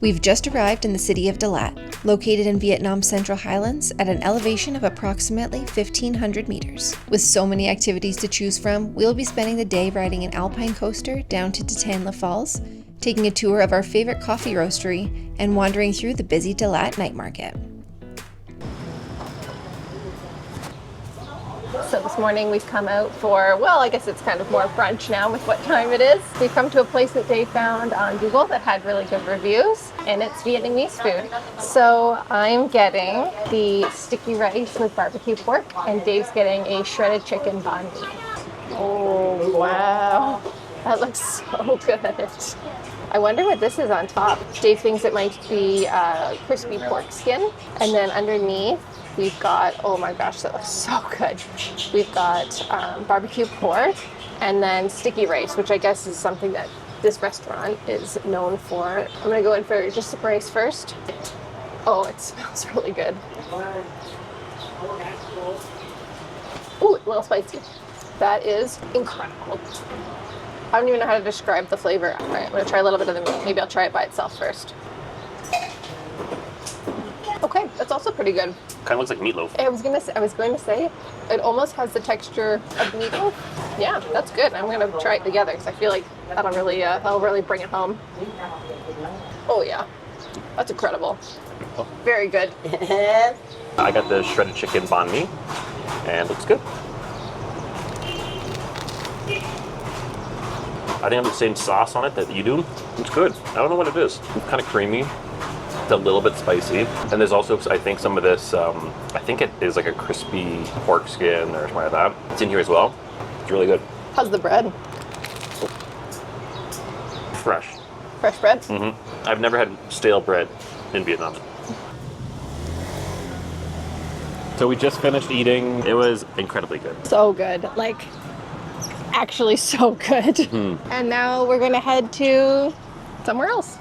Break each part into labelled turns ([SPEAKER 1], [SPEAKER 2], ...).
[SPEAKER 1] We've just arrived in the city of Dalat, located in Vietnam's central highlands at an elevation of approximately 1,500 meters. With so many activities to choose from, we'll be spending the day riding an Alpine Coaster down to Datanla Falls, taking a tour of our favorite coffee roastery, and wandering through the busy Dalat night market.
[SPEAKER 2] So this morning we've come out for, well, I guess it's kind of more brunch now with what time it is. We've come to a place that Dave found on Google that had really good reviews, and it's Vietnamese food. So I'm getting the sticky rice with barbecue pork, and Dave's getting a shredded chicken banh mi. Oh, wow. That looks so good. I wonder what this is on top. Dave thinks it might be crispy pork skin, and then underneath we've got, oh my gosh, that looks so good. We've got barbecue pork and then sticky rice, which I guess is something that this restaurant is known for. I'm gonna go in for just the rice first. Oh, it smells really good. Ooh, a little spicy. That is incredible. I don't even know how to describe the flavor. All right, I'm gonna try a little bit of the meat. Maybe I'll try it by itself first. Okay, that's also pretty good.
[SPEAKER 3] Kind of looks like meatloaf.
[SPEAKER 2] I was going to say, it almost has the texture of meatloaf. Yeah, that's good. I'm going to try it together because I feel like that'll really bring it home. Oh yeah, that's incredible. Very good.
[SPEAKER 3] I got the shredded chicken banh mi, and it looks good. I think I have the same sauce on it that you do. It's good. I don't know what it is. It's kind of creamy. A little bit spicy, and there's also, I think, some of this I think it is like a crispy pork skin or something like that. It's in here as well. It's really good.
[SPEAKER 2] How's the bread?
[SPEAKER 3] Fresh
[SPEAKER 2] bread.
[SPEAKER 3] I've never had stale bread in Vietnam. So we just finished eating. It was incredibly good.
[SPEAKER 2] So good, like actually so good. And now we're gonna head to somewhere else.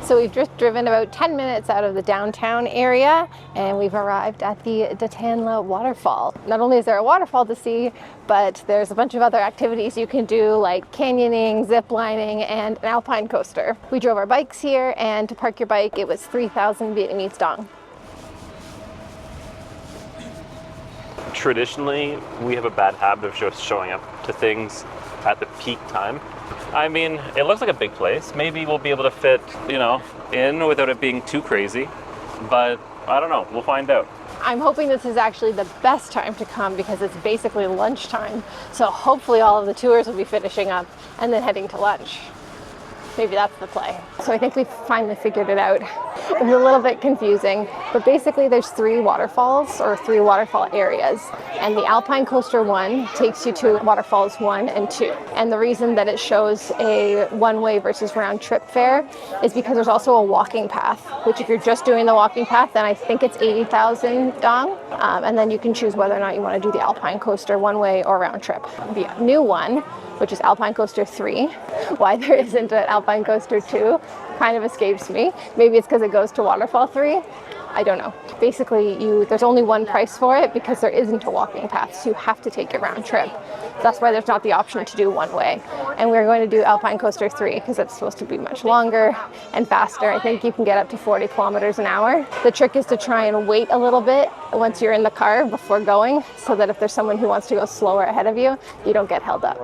[SPEAKER 2] So we've just driven about 10 minutes out of the downtown area, and we've arrived at the Datanla Waterfall. Not only is there a waterfall to see, but there's a bunch of other activities you can do, like canyoning, zip lining, and an Alpine Coaster. We drove our bikes here, and to park your bike, it was 3,000 Vietnamese dong.
[SPEAKER 3] Traditionally, we have a bad habit of just showing up to things at the peak time. I mean, it looks like a big place. Maybe we'll be able to fit, in without it being too crazy. But I don't know. We'll find out.
[SPEAKER 2] I'm hoping this is actually the best time to come because it's basically lunchtime. So hopefully all of the tours will be finishing up and then heading to lunch. Maybe that's the play. So I think we finally figured it out. It was a little bit confusing, but basically there's 3 waterfalls or 3 waterfall areas. And the Alpine Coaster 1 takes you to waterfalls 1 and 2. And the reason that it shows a one-way versus round trip fare is because there's also a walking path, which if you're just doing the walking path, then I think it's 80,000 dong. And then you can choose whether or not you want to do the Alpine Coaster one-way or round trip. The new one, which is Alpine Coaster 3. Why there isn't an Alpine Coaster 2 kind of escapes me. Maybe it's because it goes to Waterfall 3. I don't know. Basically, there's only one price for it because there isn't a walking path, so you have to take a round trip. That's why there's not the option to do one way. And we're going to do Alpine Coaster 3 because it's supposed to be much longer and faster. I think you can get up to 40 kilometers an hour. The trick is to try and wait a little bit once you're in the car before going, so that if there's someone who wants to go slower ahead of you, you don't get held up.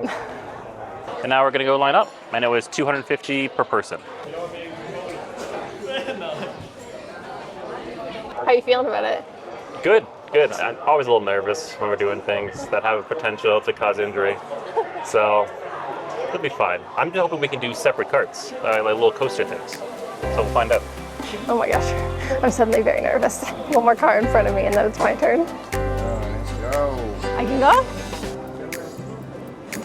[SPEAKER 3] And now we're going to go line up. I know it's $250 per person.
[SPEAKER 2] How are you feeling about it?
[SPEAKER 3] Good. I'm always a little nervous when we're doing things that have a potential to cause injury. So it'll be fine. I'm just hoping we can do separate carts, like little coaster things. So we'll find out.
[SPEAKER 2] Oh my gosh, I'm suddenly very nervous. One more car in front of me and then it's my turn.
[SPEAKER 4] Let's go.
[SPEAKER 2] I can go?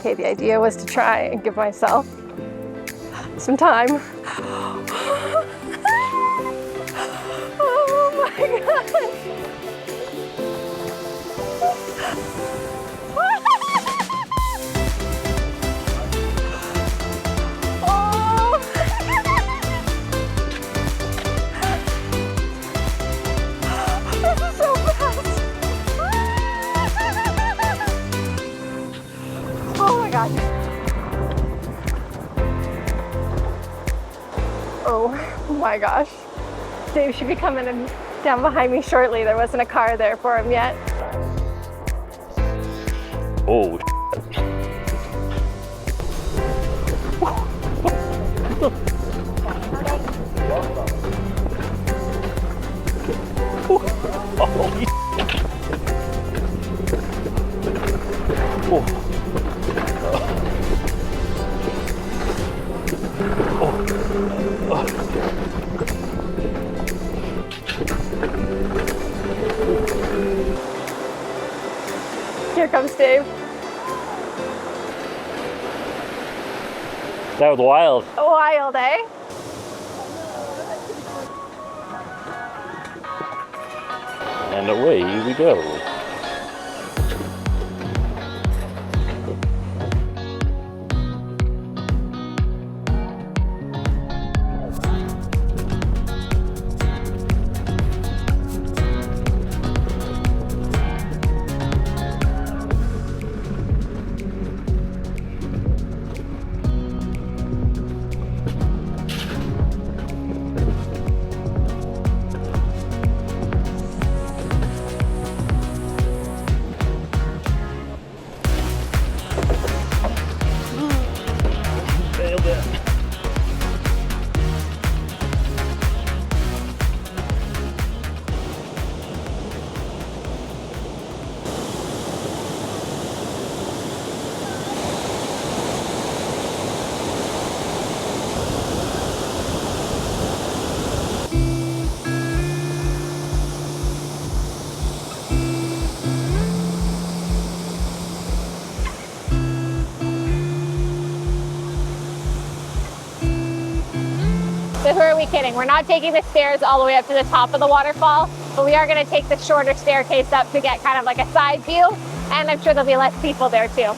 [SPEAKER 2] Okay, the idea was to try and give myself some time. Oh my god! Oh my gosh. Dave should be coming in down behind me shortly. There wasn't a car there for him yet.
[SPEAKER 3] Oh, holy
[SPEAKER 2] Here comes Dave.
[SPEAKER 3] that was wild.
[SPEAKER 2] Wild, eh?
[SPEAKER 3] And away we go.
[SPEAKER 2] So who are we kidding? We're not taking the stairs all the way up to the top of the waterfall, but we are going to take the shorter staircase up to get kind of like a side view, and I'm sure there'll be less people there too.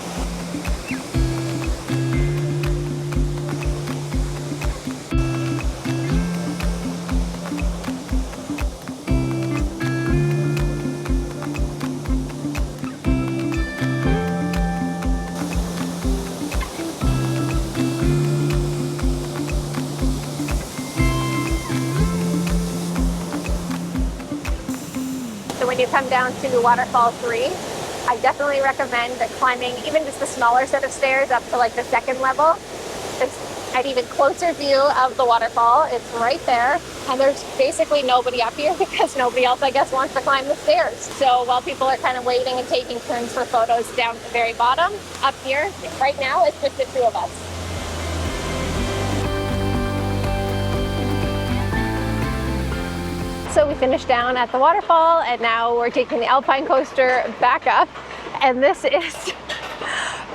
[SPEAKER 2] So when you come down to waterfall 3, I definitely recommend climbing even just the smaller set of stairs up to like the second level. It's an even closer view of the waterfall. It's right there, and there's basically nobody up here because nobody else, I guess, wants to climb the stairs. So while people are kind of waiting and taking turns for photos down at the very bottom, up here right now it's just the two of us. So we finished down at the waterfall, and now we're taking the Alpine Coaster back up, and this is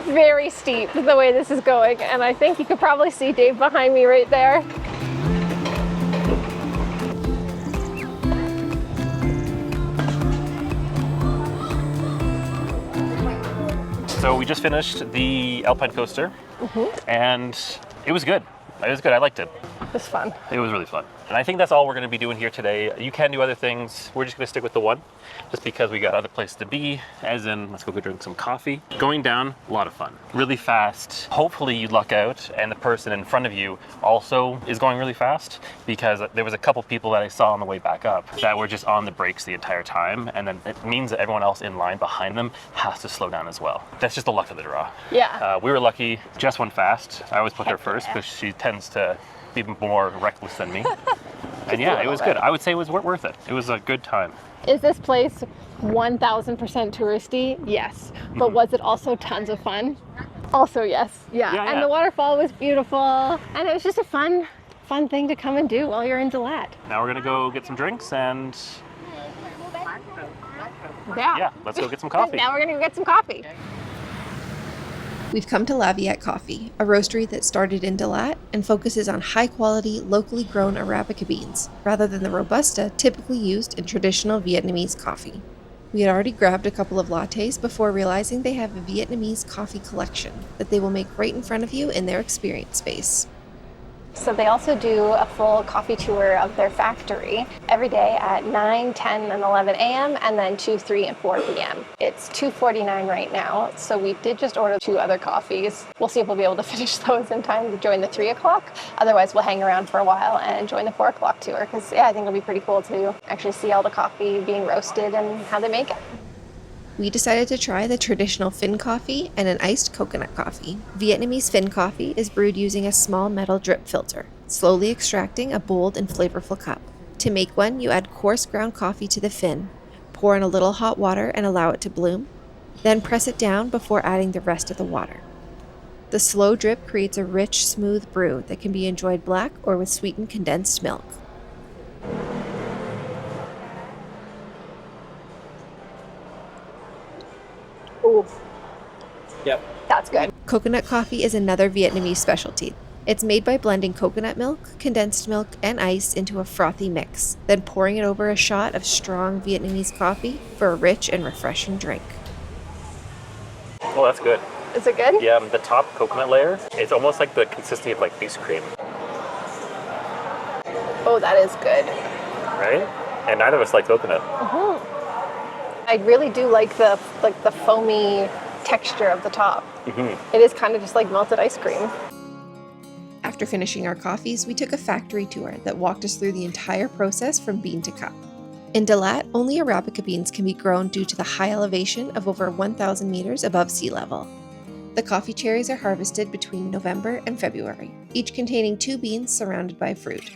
[SPEAKER 2] very steep the way this is going, and I think you could probably see Dave behind me right there.
[SPEAKER 3] So we just finished the Alpine Coaster, and it was good. It was good. I liked it.
[SPEAKER 2] It was fun.
[SPEAKER 3] It was really fun. And I think that's all we're going to be doing here today. You can do other things. We're just going to stick with the one, just because we got other places to be, as in, let's go drink some coffee. Going down, a lot of fun. Really fast. Hopefully you luck out and the person in front of you also is going really fast, because there was a couple people that I saw on the way back up that were just on the brakes the entire time, and then it means that everyone else in line behind them has to slow down as well. That's just the luck of the draw.
[SPEAKER 2] Yeah.
[SPEAKER 3] We were lucky. Jess went fast. I always put her first because she tends to be more reckless than me. And yeah, it was good. I would say it was worth it. It was a good time.
[SPEAKER 2] Is this place 1000% touristy? Yes. But was it also tons of fun? Also yes. Yeah. And the waterfall was beautiful, and it was just a fun thing to come and do while you're in Dalat.
[SPEAKER 3] Now we're gonna go get some drinks, and
[SPEAKER 2] Yeah.
[SPEAKER 3] let's go get some coffee.
[SPEAKER 2] Now we're gonna go get some coffee.
[SPEAKER 1] We've come to Laviet Coffee, a roastery that started in Dalat and focuses on high-quality, locally grown Arabica beans, rather than the Robusta typically used in traditional Vietnamese coffee. We had already grabbed a couple of lattes before realizing they have a Vietnamese coffee collection that they will make right in front of you in their experience space.
[SPEAKER 2] So they also do a full coffee tour of their factory every day at 9, 10, and 11 a.m. and then 2, 3, and 4 p.m. It's $2.49 right now. So we did just order 2 other coffees. We'll see if we'll be able to finish those in time to join the 3 o'clock. Otherwise, we'll hang around for a while and join the 4 o'clock tour because, yeah, I think it'll be pretty cool to actually see all the coffee being roasted and how they make it.
[SPEAKER 1] We decided to try the traditional Finn coffee and an iced coconut coffee. Vietnamese Finn coffee is brewed using a small metal drip filter, slowly extracting a bold and flavorful cup. To make one, you add coarse ground coffee to the Finn, pour in a little hot water and allow it to bloom, then press it down before adding the rest of the water. The slow drip creates a rich, smooth brew that can be enjoyed black or with sweetened condensed milk.
[SPEAKER 2] Ooh,
[SPEAKER 3] Yep.
[SPEAKER 2] that's good.
[SPEAKER 1] Coconut coffee is another Vietnamese specialty. It's made by blending coconut milk, condensed milk, and ice into a frothy mix, then pouring it over a shot of strong Vietnamese coffee for a rich and refreshing drink.
[SPEAKER 3] Oh, that's good.
[SPEAKER 2] Is it good?
[SPEAKER 3] Yeah, the top coconut layer, it's almost like the consistency of like ice cream,
[SPEAKER 2] Oh, that is good.
[SPEAKER 3] right? And neither of us like coconut.
[SPEAKER 2] I really do like the foamy texture of the top. It is kind of just like melted ice cream.
[SPEAKER 1] After finishing our coffees, we took a factory tour that walked us through the entire process from bean to cup. In Dalat, only Arabica beans can be grown due to the high elevation of over 1,000 meters above sea level. The coffee cherries are harvested between November and February, each containing 2 beans surrounded by fruit.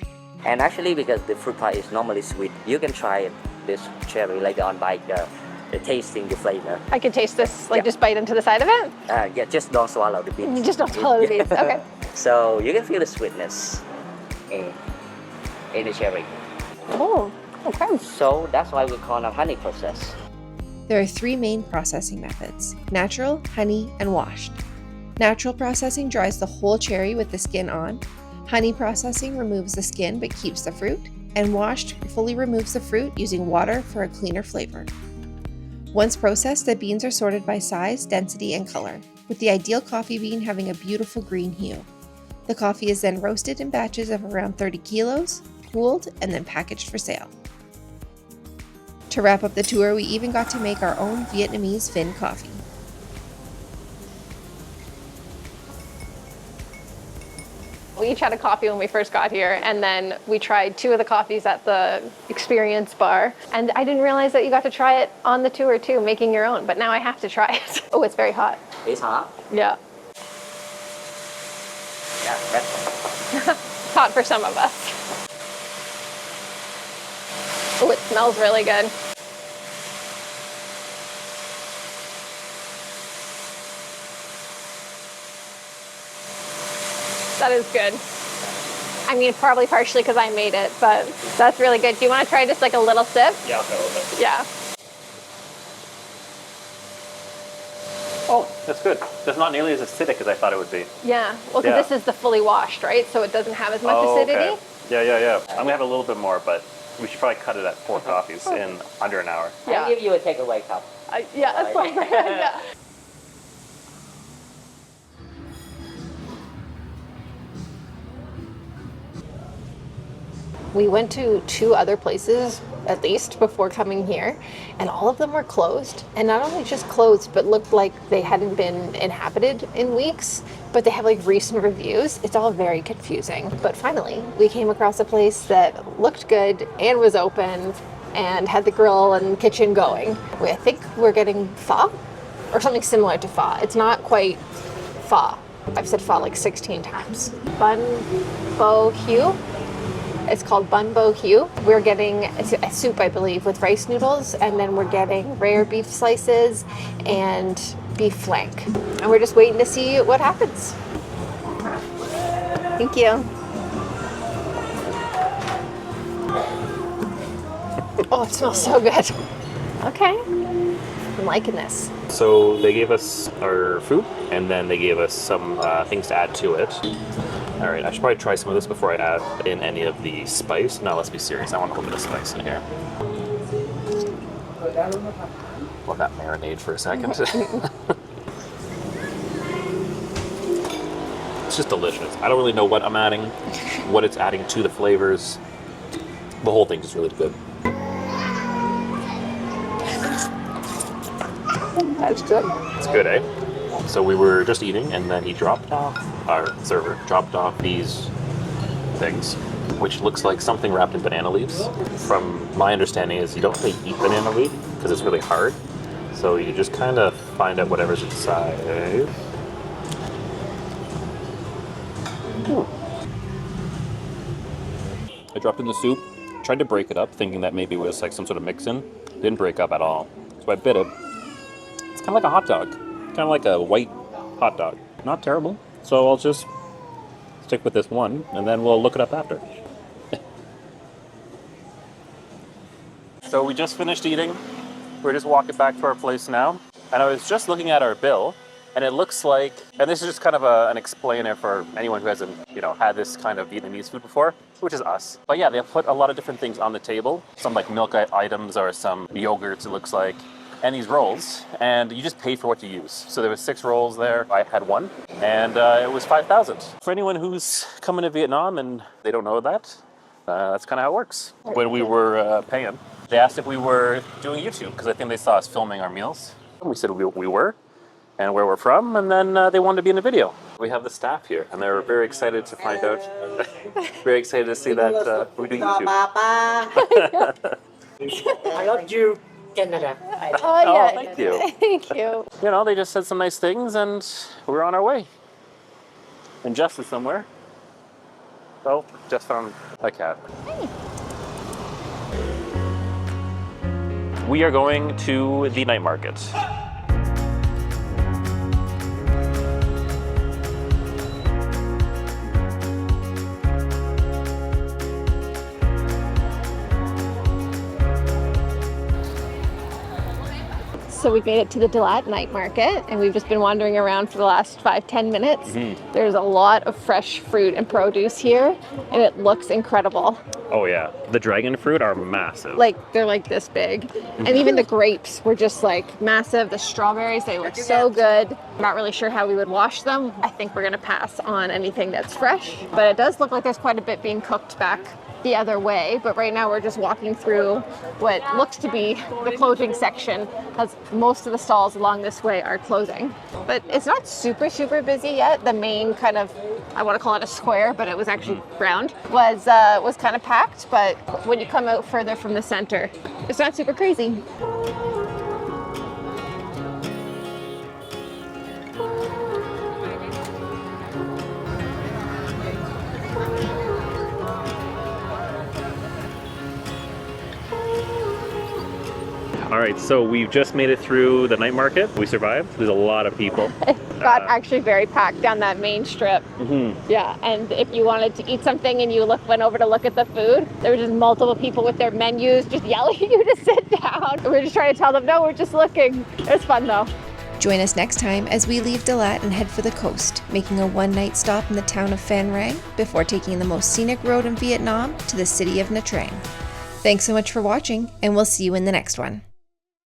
[SPEAKER 5] And actually, because the fruit pie is normally sweet, you can try this cherry later on by tasting the flavor.
[SPEAKER 2] I can taste this,
[SPEAKER 5] Yeah.
[SPEAKER 2] just bite into the side of it?
[SPEAKER 5] Yeah, just don't swallow the beans.
[SPEAKER 2] You just don't swallow the beans. Okay.
[SPEAKER 5] So you can feel the sweetness in the cherry.
[SPEAKER 2] Oh, okay.
[SPEAKER 5] So that's why we call it honey process.
[SPEAKER 1] There are 3 main processing methods: natural, honey, and washed. Natural processing dries the whole cherry with the skin on. Honey processing removes the skin but keeps the fruit. And washed fully removes the fruit using water for a cleaner flavor. Once processed, the beans are sorted by size, density, and color, with the ideal coffee bean having a beautiful green hue. The coffee is then roasted in batches of around 30 kilos, cooled, and then packaged for sale. To wrap up the tour, we even got to make our own Vietnamese Finn coffee.
[SPEAKER 2] We each had a coffee when we first got here, and then we tried 2 of the coffees at the experience bar. And I didn't realize that you got to try it on the tour too, making your own, but now I have to try it. Oh, it's very hot.
[SPEAKER 5] It's hot.
[SPEAKER 2] Yeah.
[SPEAKER 5] Yeah, that's
[SPEAKER 2] Hot for some of us. Oh, it smells really good. That is good. I mean, probably partially because I made it, but that's really good. Do you want to try just like a little sip?
[SPEAKER 3] Yeah, I'll try a little bit.
[SPEAKER 2] Yeah.
[SPEAKER 3] Oh, that's good. That's not nearly as acidic as I thought it would be.
[SPEAKER 2] Yeah. Well, because
[SPEAKER 3] Yeah.
[SPEAKER 2] this is the fully washed, right? So it doesn't have as much acidity.
[SPEAKER 3] Okay. Yeah. I'm gonna have a little bit more, but we should probably cut it at 4 coffees in under an hour.
[SPEAKER 2] Yeah.
[SPEAKER 5] I'll give you a takeaway cup.
[SPEAKER 2] Yeah, that's fine. Yeah. We went to 2 other places, at least, before coming here, and all of them were closed. And not only just closed, but looked like they hadn't been inhabited in weeks, but they have like recent reviews. It's all very confusing. But finally, we came across a place that looked good and was open and had the grill and kitchen going. I think we're getting pho or something similar to pho. It's not quite pho. I've said pho like 16 times. Bun bo hue. It's called bun bo hue. We're getting a soup, I believe, with rice noodles, and then we're getting rare beef slices and beef flank. And we're just waiting to see what happens. Thank you. Oh, it smells so good. Okay. I'm liking this.
[SPEAKER 3] So they gave us our food, and then they gave us some things to add to it. All right, I should probably try some of this before I add in any of the spice. No, let's be serious. I want a little bit of spice in here. Let that marinade for a second. It's just delicious. I don't really know what I'm adding, what it's adding to the flavors. The whole thing's just really good.
[SPEAKER 2] That's good.
[SPEAKER 3] It's good, eh? So we were just eating, and then he dropped off, our server dropped off these things, which looks like something wrapped in banana leaves. From my understanding is you don't really eat banana leaf because it's really hard. So you just kind of find out whatever's inside. I dropped in the soup, tried to break it up, thinking that maybe it was like some sort of mix-in. Didn't break up at all. So I bit it. It's kind of like a hot dog. Kind of like a white hot dog. Not terrible. So I'll just stick with this one, and then we'll look it up after. So we just finished eating. We're just walking back to our place now. And I was just looking at our bill, and it looks like, and this is just kind of an explainer for anyone who hasn't, had this kind of Vietnamese food before, which is us. But yeah, they put a lot of different things on the table. Some like milk items or some yogurts, it looks like. And these rolls, and you just pay for what you use. So there was 6 rolls there. I had one, and it was 5,000. For anyone who's coming to Vietnam and they don't know that, that's kind of how it works. When we were paying, they asked if we were doing YouTube, because I think they saw us filming our meals. And we said we were, and where we're from, and then they wanted to be in the video. We have the staff here, and they're very excited to find out, very excited to see that we do YouTube.
[SPEAKER 5] I love you, Canada.
[SPEAKER 2] Oh, yeah.
[SPEAKER 3] Thank you.
[SPEAKER 2] Thank you.
[SPEAKER 3] They just said some nice things, and we're on our way. And Jess is somewhere. Oh, Jess found a cat.
[SPEAKER 2] Hey.
[SPEAKER 3] We are going to the night market.
[SPEAKER 2] So we've made it to the Dalat night market, and we've just been wandering around for the last 5-10 minutes. Mm-hmm. There's a lot of fresh fruit and produce here, and it looks incredible.
[SPEAKER 3] Oh yeah, the dragon fruit are massive.
[SPEAKER 2] They're like this big. Mm-hmm. And even the grapes were just massive. The strawberries, they look so good. I'm not really sure how we would wash them. I think we're gonna pass on anything that's fresh, but it does look like there's quite a bit being cooked back the other way, but right now we're just walking through what looks to be the clothing section, because most of the stalls along this way are closing. But it's not super busy yet. The main kind of, I want to call it a square, but it was actually round, was kind of packed, but when you come out further from the center, it's not super crazy.
[SPEAKER 3] All right, so we've just made it through the night market. We survived. There's a lot of people.
[SPEAKER 2] It got actually very packed down that main strip.
[SPEAKER 3] Mm-hmm.
[SPEAKER 2] Yeah, and if you wanted to eat something and you went over to look at the food, there were just multiple people with their menus just yelling at you to sit down. We were just trying to tell them, no, we're just looking. It was fun though.
[SPEAKER 1] Join us next time as we leave Dalat and head for the coast, making a one-night stop in the town of Phan Rang before taking the most scenic road in Vietnam to the city of Nha Trang. Thanks so much for watching, and we'll see you in the next one.